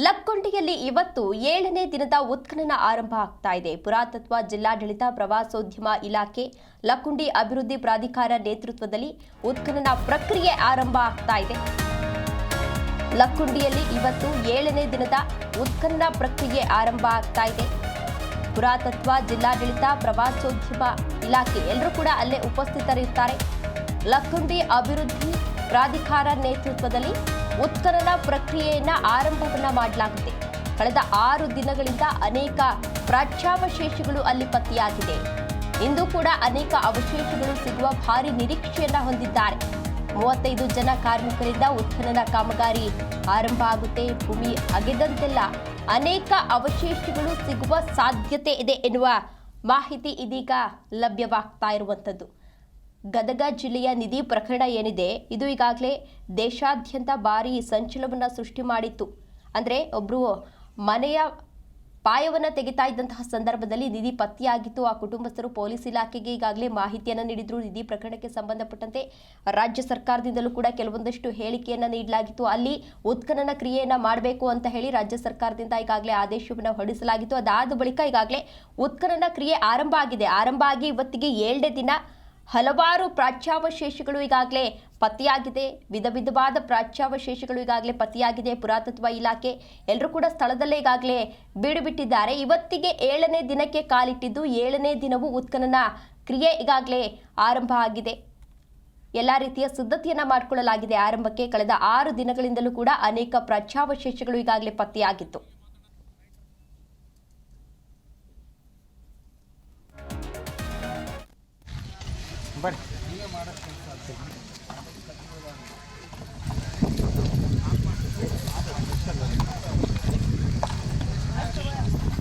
ಲಕ್ಕುಂಡಿಯಲ್ಲಿ ಇವತ್ತು 7ನೇ ದಿನದ ಉತ್ಖನನ ಆರಂಭ ಆಗ್ತಾ ಇದೆ. ಪುರಾತತ್ವ, ಜಿಲ್ಲಾಡಳಿತ, ಪ್ರವಾಸೋದ್ಯಮ ಇಲಾಖೆ, ಲಕ್ಕುಂಡಿ ಅಭಿವೃದ್ಧಿ ಪ್ರಾಧಿಕಾರ ನೇತೃತ್ವದಲ್ಲಿ ಉತ್ಖನನ ಪ್ರಕ್ರಿಯೆ ಆರಂಭ ಆಗ್ತಾ ಇದೆ. ಲಕ್ಕುಂಡಿಯಲ್ಲಿ ಇವತ್ತು 7ನೇ ದಿನದ ಉತ್ಖನನ ಪ್ರಕ್ರಿಯೆ ಆರಂಭ ಆಗ್ತಾ ಇದೆ. ಪುರಾತತ್ವ, ಜಿಲ್ಲಾಡಳಿತ, ಪ್ರವಾಸೋದ್ಯಮ ಇಲಾಖೆ ಎಲ್ಲರೂ ಕೂಡ ಅಲ್ಲೇ ಉಪಸ್ಥಿತರಿರ್ತಾರೆ. ಲಕ್ಕುಂಡಿ ಅಭಿವೃದ್ಧಿ ಪ್ರಾಧಿಕಾರ ನೇತೃತ್ವದಲ್ಲಿ ಉತ್ಖನನ ಪ್ರಕ್ರಿಯೆಯನ್ನ ಆರಂಭವನ್ನ ಮಾಡಲಾಗಿದೆ. ಕಳೆದ 6 ದಿನಗಳಿಂದ ಅನೇಕ ಪ್ರಾಚ್ಯಾವಶೇಷಗಳು ಅಲ್ಲಿ ಪತ್ತೆಯಾಗಿದೆ. ಇಂದು ಕೂಡ ಅನೇಕ ಅವಶೇಷಗಳು ಸಿಗುವ ಭಾರಿ ನಿರೀಕ್ಷೆಯನ್ನ ಹೊಂದಿದ್ದಾರೆ. 35 ಜನ ಕಾರ್ಮಿಕರಿಂದ ಉತ್ಖನನ ಕಾಮಗಾರಿ ಆರಂಭ ಆಗುತ್ತೆ. ಭೂಮಿ ಅಗೆದಂತೆಲ್ಲ ಅನೇಕ ಅವಶೇಷಗಳು ಸಿಗುವ ಸಾಧ್ಯತೆ ಇದೆ ಎನ್ನುವ ಮಾಹಿತಿ ಇದೀಗ ಲಭ್ಯವಾಗ್ತಾ ಇರುವಂಥದ್ದು. ಗದಗ ಜಿಲ್ಲೆಯ ನಿಧಿ ಪ್ರಕರಣ ಏನಿದೆ, ಇದು ಈಗಾಗಲೇ ದೇಶಾದ್ಯಂತ ಭಾರಿ ಸಂಚಲನವನ್ನು ಸೃಷ್ಟಿ ಮಾಡಿತ್ತು. ಅಂದರೆ ಒಬ್ಬರು ಮನೆಯ ಪಾಯವನ್ನು ತೆಗಿತಾ ಇದ್ದಂತಹ ಸಂದರ್ಭದಲ್ಲಿ ನಿಧಿ ಪತ್ತೆಯಾಗಿತ್ತು. ಆ ಕುಟುಂಬಸ್ಥರು ಪೊಲೀಸ್ ಇಲಾಖೆಗೆ ಈಗಾಗಲೇ ಮಾಹಿತಿಯನ್ನು ನೀಡಿದ್ರು. ನಿಧಿ ಪ್ರಕರಣಕ್ಕೆ ಸಂಬಂಧಪಟ್ಟಂತೆ ರಾಜ್ಯ ಸರ್ಕಾರದಿಂದಲೂ ಕೂಡ ಕೆಲವೊಂದಷ್ಟು ಹೇಳಿಕೆಯನ್ನು ನೀಡಲಾಗಿತ್ತು. ಅಲ್ಲಿ ಉತ್ಖನನ ಕ್ರಿಯೆಯನ್ನು ಮಾಡಬೇಕು ಅಂತ ಹೇಳಿ ರಾಜ್ಯ ಸರ್ಕಾರದಿಂದ ಈಗಾಗಲೇ ಆದೇಶವನ್ನು ಹೊರಡಿಸಲಾಗಿತ್ತು. ಅದಾದ ಬಳಿಕ ಈಗಾಗಲೇ ಉತ್ಖನನ ಕ್ರಿಯೆ ಆರಂಭ ಆಗಿದೆ. ಆರಂಭ ಆಗಿ ಇವತ್ತಿಗೆ 7ನೇ ದಿನ. ಹಲವಾರು ಪ್ರಾಚ್ಯಾವಶೇಷಗಳು ಈಗಾಗಲೇ ಪತ್ತೆಯಾಗಿದೆ. ವಿಧವಾದ ಪ್ರಾಚ್ಯಾವಶೇಷಗಳು ಈಗಾಗಲೇ ಪತ್ತೆಯಾಗಿದೆ. ಪುರಾತತ್ವ ಇಲಾಖೆ ಎಲ್ಲರೂ ಕೂಡ ಸ್ಥಳದಲ್ಲೇ ಈಗಾಗಲೇ ಬೀಡು ಬಿಟ್ಟಿದ್ದಾರೆ. ಇವತ್ತಿಗೆ 7ನೇ ದಿನಕ್ಕೆ ಕಾಲಿಟ್ಟಿದ್ದು 7ನೇ ದಿನವೂ ಉತ್ಖನನ ಕ್ರಿಯೆ ಈಗಾಗಲೇ ಆರಂಭ ಆಗಿದೆ. ಎಲ್ಲ ರೀತಿಯ ಸಿದ್ಧತೆಯನ್ನ ಮಾಡಿಕೊಳ್ಳಲಾಗಿದೆ ಆರಂಭಕ್ಕೆ. ಕಳೆದ 6 ದಿನಗಳಿಂದಲೂ ಕೂಡ ಅನೇಕ ಪ್ರಾಚ್ಯಾವಶೇಷಗಳು ಈಗಾಗಲೇ ಪತ್ತೆಯಾಗಿತ್ತು.